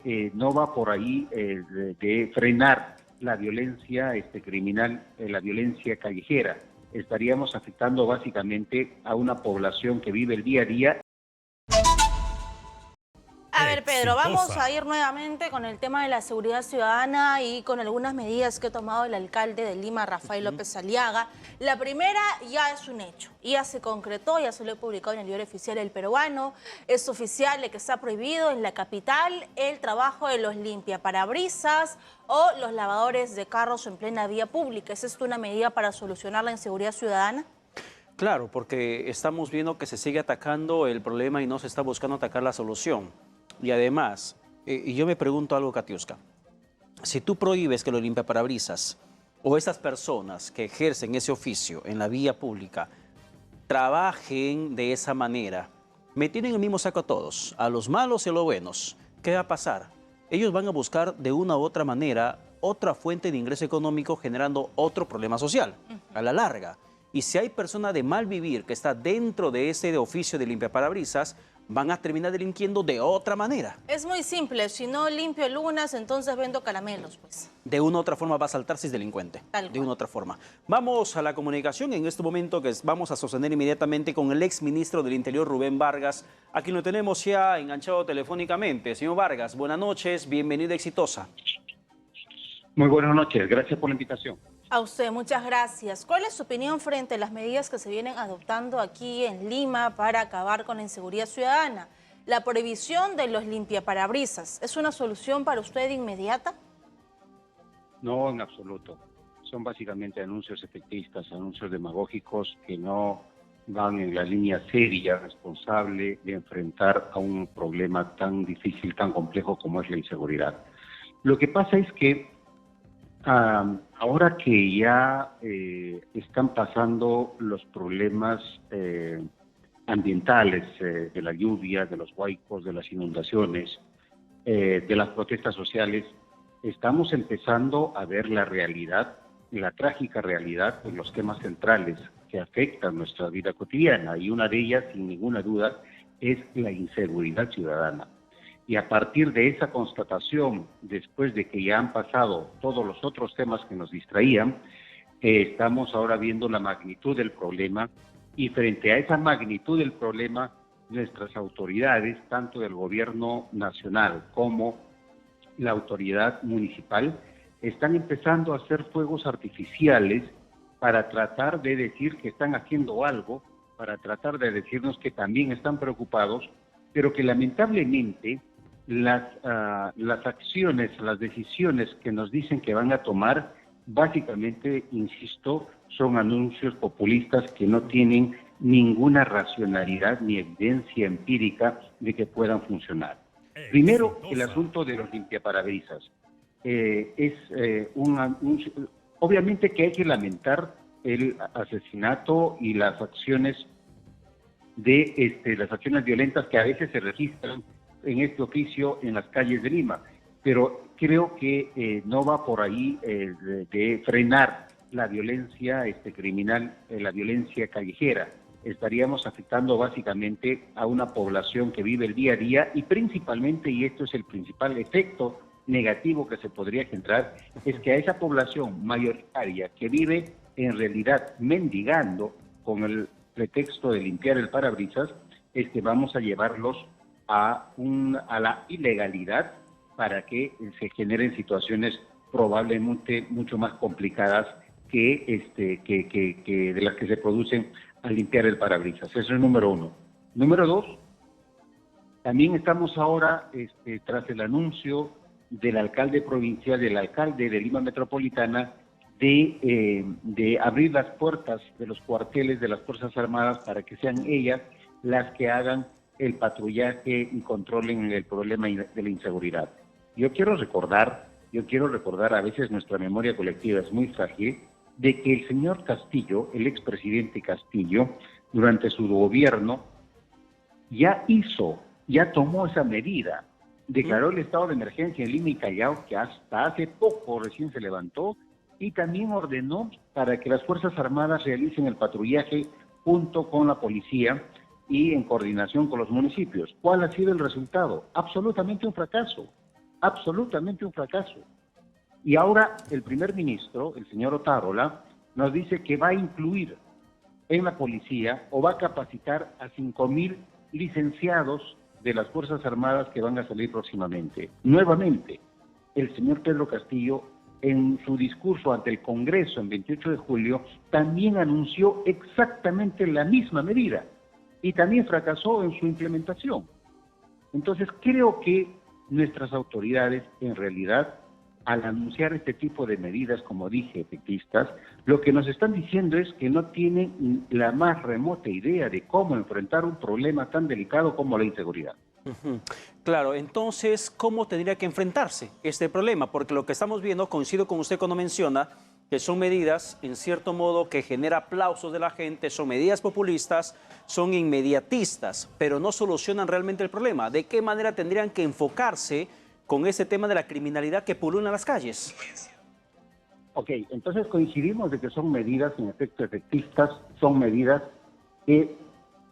no va por ahí de frenar la violencia criminal, la violencia callejera. Estaríamos afectando básicamente a una población que vive el día a día. A ver, Pedro, vamos a ir nuevamente con el tema de la seguridad ciudadana y con algunas medidas que ha tomado el alcalde de Lima, Rafael López Aliaga. La primera ya es un hecho, ya se concretó, ya se lo he publicado en el diario oficial El Peruano. Es oficial de que está prohibido en la capital el trabajo de los limpiaparabrisas o los lavadores de carros en plena vía pública. ¿Es esto una medida para solucionar la inseguridad ciudadana? Claro, porque estamos viendo que se sigue atacando el problema y no se está buscando atacar la solución. Y además, y yo me pregunto algo, Katiuska, si tú prohíbes que los limpiaparabrisas o esas personas que ejercen ese oficio en la vía pública trabajen de esa manera, me tienen el mismo saco a todos, a los malos y a los buenos, ¿qué va a pasar? Ellos van a buscar de una u otra manera otra fuente de ingreso económico generando otro problema social, a la larga. Y si hay personas de mal vivir que está dentro de ese oficio de limpiaparabrisas, van a terminar delinquiendo de otra manera. Es muy simple, si no limpio lunas, entonces vendo caramelos, pues. De una u otra forma va a saltar si es delincuente. De una u otra forma. Vamos a la comunicación en este momento que vamos a sostener inmediatamente con el exministro del Interior, Rubén Vargas, a quien lo tenemos ya enganchado telefónicamente. Señor Vargas, buenas noches, bienvenido, exitosa. Muy buenas noches, gracias por la invitación. A usted, muchas gracias. ¿Cuál es su opinión frente a las medidas que se vienen adoptando aquí en Lima para acabar con la inseguridad ciudadana? La prohibición de los limpiaparabrisas, ¿es una solución para usted inmediata? No, en absoluto. Son básicamente anuncios efectistas, anuncios demagógicos que no van en la línea seria, responsable de enfrentar a un problema tan difícil, tan complejo como es la inseguridad. Lo que pasa es que ahora que ya están pasando los problemas ambientales de la lluvia, de los huaicos, de las inundaciones, de las protestas sociales, estamos empezando a ver la realidad, la trágica realidad de los temas centrales que afectan nuestra vida cotidiana, y una de ellas, sin ninguna duda, es la inseguridad ciudadana. Y a partir de esa constatación, después de que ya han pasado todos los otros temas que nos distraían, estamos ahora viendo la magnitud del problema, y frente a esa magnitud del problema, nuestras autoridades, tanto del gobierno nacional como la autoridad municipal, están empezando a hacer fuegos artificiales para tratar de decir que están haciendo algo, para tratar de decirnos que también están preocupados, pero que lamentablemente las acciones, las decisiones que nos dicen que van a tomar, básicamente, insisto, son anuncios populistas que no tienen ninguna racionalidad ni evidencia empírica de que puedan funcionar. Primero, el asunto de los limpiaparabrisas. Obviamente que hay que lamentar el asesinato y las acciones las acciones violentas que a veces se registran en este oficio en las calles de Lima, pero creo que no va por ahí de frenar la violencia criminal, la violencia callejera. Estaríamos afectando básicamente a una población que vive el día a día, y principalmente, y esto es el principal efecto negativo que se podría generar, es que a esa población mayoritaria que vive en realidad mendigando con el pretexto de limpiar el parabrisas, vamos a llevarlos a la ilegalidad para que se generen situaciones probablemente mucho más complicadas que de las que se producen al limpiar el parabrisas. Eso es número uno. Número dos, también estamos ahora, tras el anuncio del alcalde provincial, del alcalde de Lima Metropolitana, de abrir las puertas de los cuarteles de las Fuerzas Armadas para que sean ellas las que hagan el patrullaje y controlen el problema de la inseguridad. Yo quiero recordar, a veces nuestra memoria colectiva es muy frágil, de que el señor Castillo, el expresidente Castillo, durante su gobierno, ya tomó esa medida. Declaró el estado de emergencia en Lima y Callao, que hasta hace poco recién se levantó, y también ordenó para que las Fuerzas Armadas realicen el patrullaje junto con la policía y en coordinación con los municipios. ¿Cuál ha sido el resultado? Absolutamente un fracaso. absolutamente un fracaso. Y ahora el primer ministro, el señor Otárola, nos dice que va a incluir en la policía o va a capacitar a 5.000 licenciados de las Fuerzas Armadas que van a salir próximamente. Nuevamente, el señor Pedro Castillo, en su discurso ante el Congreso en 28 de julio, también anunció exactamente la misma medida y también fracasó en su implementación. Entonces, creo que nuestras autoridades, en realidad, al anunciar este tipo de medidas, como dije, efectistas, lo que nos están diciendo es que no tienen la más remota idea de cómo enfrentar un problema tan delicado como la inseguridad. Claro, entonces, ¿cómo tendría que enfrentarse este problema? Porque lo que estamos viendo, coincido con usted cuando menciona que son medidas, en cierto modo, que genera aplausos de la gente, son medidas populistas, son inmediatistas, pero no solucionan realmente el problema. ¿De qué manera tendrían que enfocarse con ese tema de la criminalidad que pulula en las calles? Ok, entonces coincidimos de que son medidas, en efecto, efectistas, son medidas que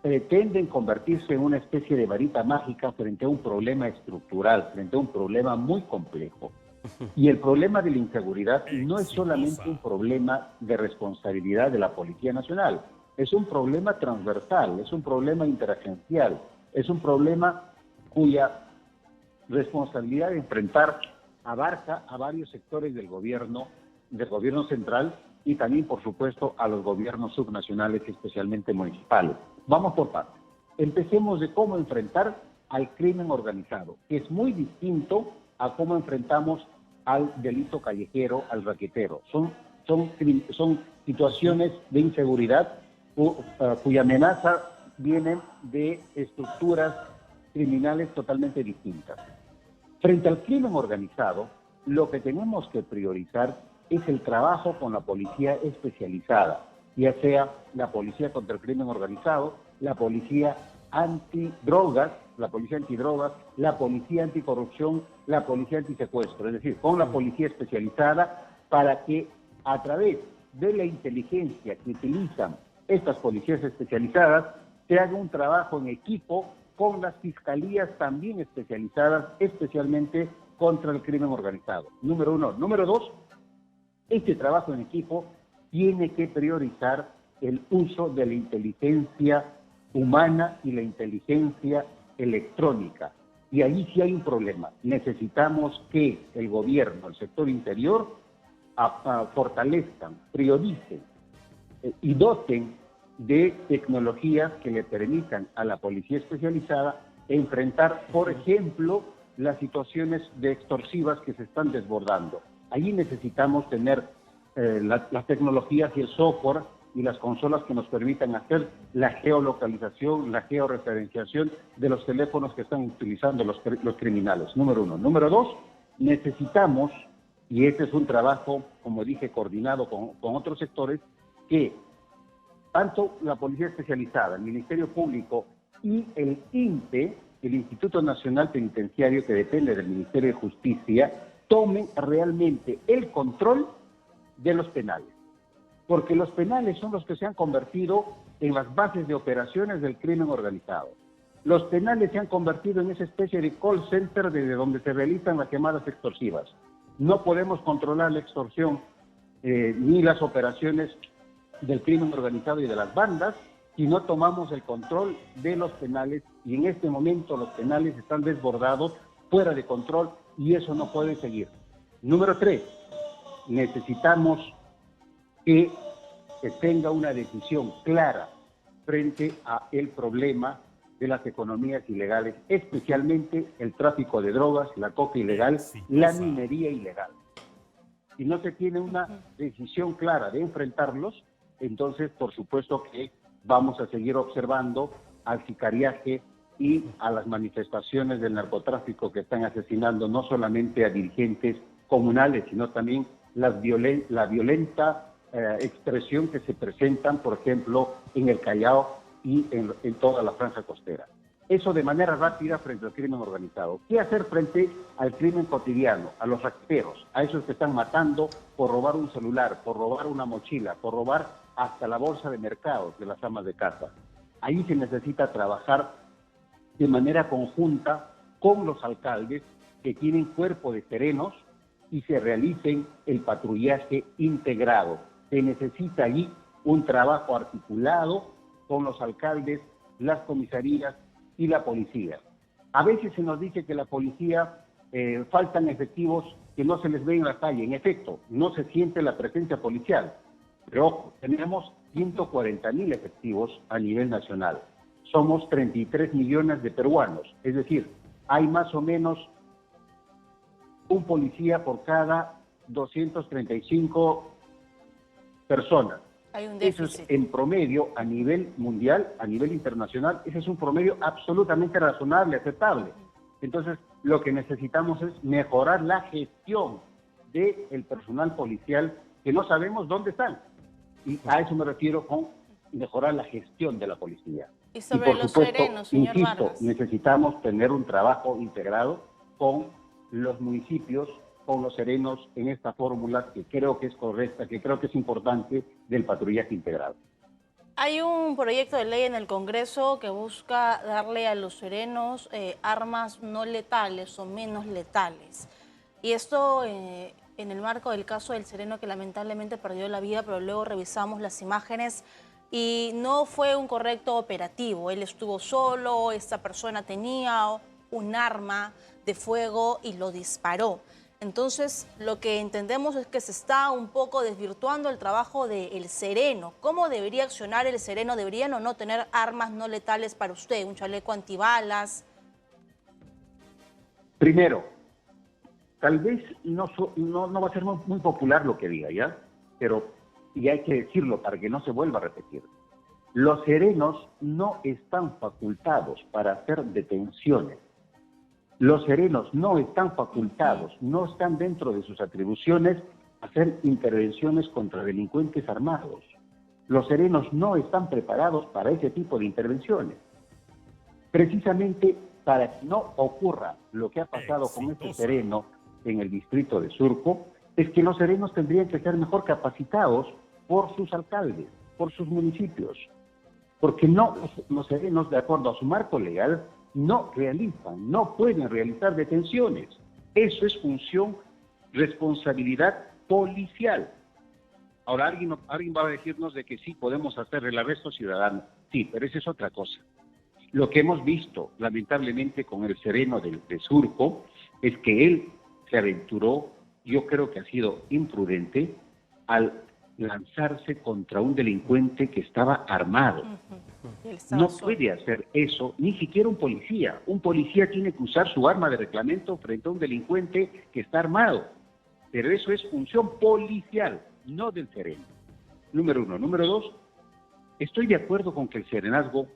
pretenden convertirse en una especie de varita mágica frente a un problema estructural, frente a un problema muy complejo. Y el problema de la inseguridad no es solamente un problema de responsabilidad de la Policía Nacional, es un problema transversal, es un problema interagencial, es un problema cuya responsabilidad de enfrentar abarca a varios sectores del gobierno central y también, por supuesto, a los gobiernos subnacionales, especialmente municipales. Vamos por partes. Empecemos de cómo enfrentar al crimen organizado, que es muy distinto a cómo enfrentamos al delito callejero, al raquetero. Son situaciones de inseguridad cuya amenaza vienen de estructuras criminales totalmente distintas. Frente al crimen organizado, lo que tenemos que priorizar es el trabajo con la policía especializada, ya sea la policía contra el crimen organizado, la policía antidrogas, la policía anticorrupción, la policía antisecuestro, es decir, con la policía especializada para que a través de la inteligencia que utilizan estas policías especializadas se haga un trabajo en equipo con las fiscalías también especializadas, especialmente contra el crimen organizado. Número uno. Número dos, este trabajo en equipo tiene que priorizar el uso de la inteligencia humana y la inteligencia electrónica. Y ahí sí hay un problema. Necesitamos que el gobierno, el sector interior, fortalezcan, prioricen y doten de tecnologías que le permitan a la policía especializada enfrentar, por ejemplo, las situaciones de extorsivas que se están desbordando. Allí necesitamos tener las tecnologías y el software y las consolas que nos permitan hacer la geolocalización, la georreferenciación de los teléfonos que están utilizando los criminales, número uno. Número dos, necesitamos, y este es un trabajo, como dije, coordinado con otros sectores, que tanto la Policía Especializada, el Ministerio Público y el INPE, el Instituto Nacional Penitenciario, que depende del Ministerio de Justicia, tomen realmente el control de los penales. Porque los penales son los que se han convertido en las bases de operaciones del crimen organizado. Los penales se han convertido en esa especie de call center desde donde se realizan las llamadas extorsivas. No podemos controlar la extorsión ni las operaciones del crimen organizado y de las bandas si no tomamos el control de los penales, y en este momento los penales están desbordados, fuera de control, y eso no puede seguir. Número 3, necesitamos que se tenga una decisión clara frente a el problema de las economías ilegales, especialmente el tráfico de drogas, la coca ilegal, la minería ilegal. Si no se tiene una decisión clara de enfrentarlos, entonces por supuesto que vamos a seguir observando al sicariaje y a las manifestaciones del narcotráfico que están asesinando no solamente a dirigentes comunales, sino también la violenta expresión que se presentan, por ejemplo, en el Callao y en toda la franja costera. Eso de manera rápida frente al crimen organizado. ¿Qué hacer frente al crimen cotidiano, a los raqueteros, a esos que están matando por robar un celular, por robar una mochila, por robar hasta la bolsa de mercados de las amas de casa? Ahí se necesita trabajar de manera conjunta con los alcaldes que tienen cuerpo de serenos y se realicen el patrullaje integrado. Se necesita allí un trabajo articulado con los alcaldes, las comisarías y la policía. A veces se nos dice que la policía faltan efectivos que no se les ve en la calle. En efecto, no se siente la presencia policial. Pero ojo, tenemos 140.000 efectivos a nivel nacional. Somos 33 millones de peruanos. Es decir, hay más o menos un policía por cada 235 personas. Hay un Eso déficit. es en promedio a nivel mundial, a nivel internacional, ese es un promedio absolutamente razonable, aceptable. Entonces, lo que necesitamos es mejorar la gestión del personal policial que no sabemos dónde están. Y a eso me refiero con mejorar la gestión de la policía. Y sobre por los supuesto, serenos, señor insisto, Vargas. necesitamos tener un trabajo integrado con los municipios, con los serenos en esta fórmula que creo que es correcta, que creo que es importante del patrullaje integrado. Hay un proyecto de ley en el Congreso que busca darle a los serenos armas no letales o menos letales. Y esto en el marco del caso del sereno que lamentablemente perdió la vida, pero luego revisamos las imágenes y no fue un correcto operativo. Él estuvo solo, esta persona tenía un arma de fuego y lo disparó. Entonces, lo que entendemos es que se está un poco desvirtuando el trabajo del sereno. ¿Cómo debería accionar el sereno? ¿Deberían o no tener armas no letales para usted? ¿Un chaleco antibalas? Primero, tal vez no va a ser muy popular lo que diga, ¿ya? Pero y hay que decirlo para que no se vuelva a repetir. Los serenos no están facultados para hacer detenciones. Los serenos no están facultados, no están dentro de sus atribuciones hacer intervenciones contra delincuentes armados. Los serenos no están preparados para ese tipo de intervenciones. Precisamente para que no ocurra lo que ha pasado con este sereno en el distrito de Surco, es que los serenos tendrían que ser mejor capacitados por sus alcaldes, por sus municipios, porque no los serenos, de acuerdo a su marco legal, no pueden realizar detenciones. Eso es función, responsabilidad policial. Ahora, alguien va a decirnos de que sí podemos hacer el arresto ciudadano. Sí, pero esa es otra cosa. Lo que hemos visto, lamentablemente, con el sereno de Surco, es que él se aventuró, yo creo que ha sido imprudente, al lanzarse contra un delincuente que estaba armado. No puede hacer eso, ni siquiera un policía. Un policía tiene que usar su arma de reglamento frente a un delincuente que está armado. Pero eso es función policial, no del sereno. Número uno. Número dos, estoy de acuerdo con que el serenazgo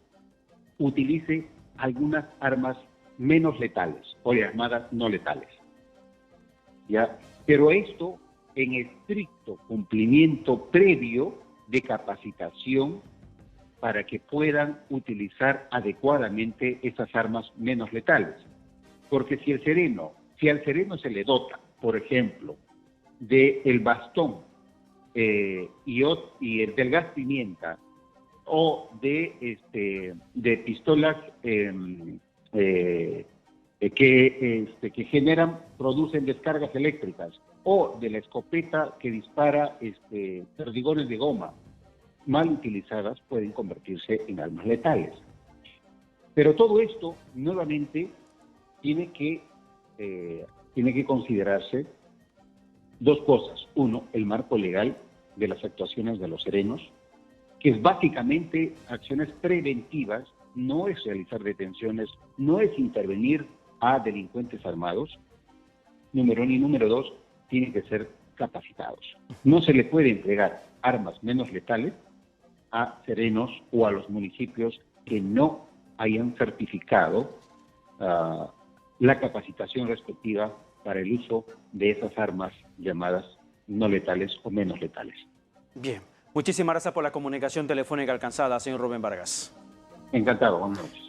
utilice algunas armas menos letales o llamadas no letales. ¿Ya? Pero esto en estricto cumplimiento previo de capacitación para que puedan utilizar adecuadamente esas armas menos letales. Porque si al sereno se le dota, por ejemplo, del bastón y el del gas pimienta o de pistolas que producen descargas eléctricas, o de la escopeta que dispara perdigones de goma, mal utilizadas pueden convertirse en armas letales. Pero todo esto, nuevamente, tiene que considerarse dos cosas. Uno, el marco legal de las actuaciones de los serenos, que es básicamente acciones preventivas, no es realizar detenciones, no es intervenir a delincuentes armados. Número uno, y número dos, tienen que ser capacitados. No se le puede entregar armas menos letales a serenos o a los municipios que no hayan certificado la capacitación respectiva para el uso de esas armas llamadas no letales o menos letales. Bien, muchísimas gracias por la comunicación telefónica alcanzada, señor Rubén Vargas. Encantado, buenas noches.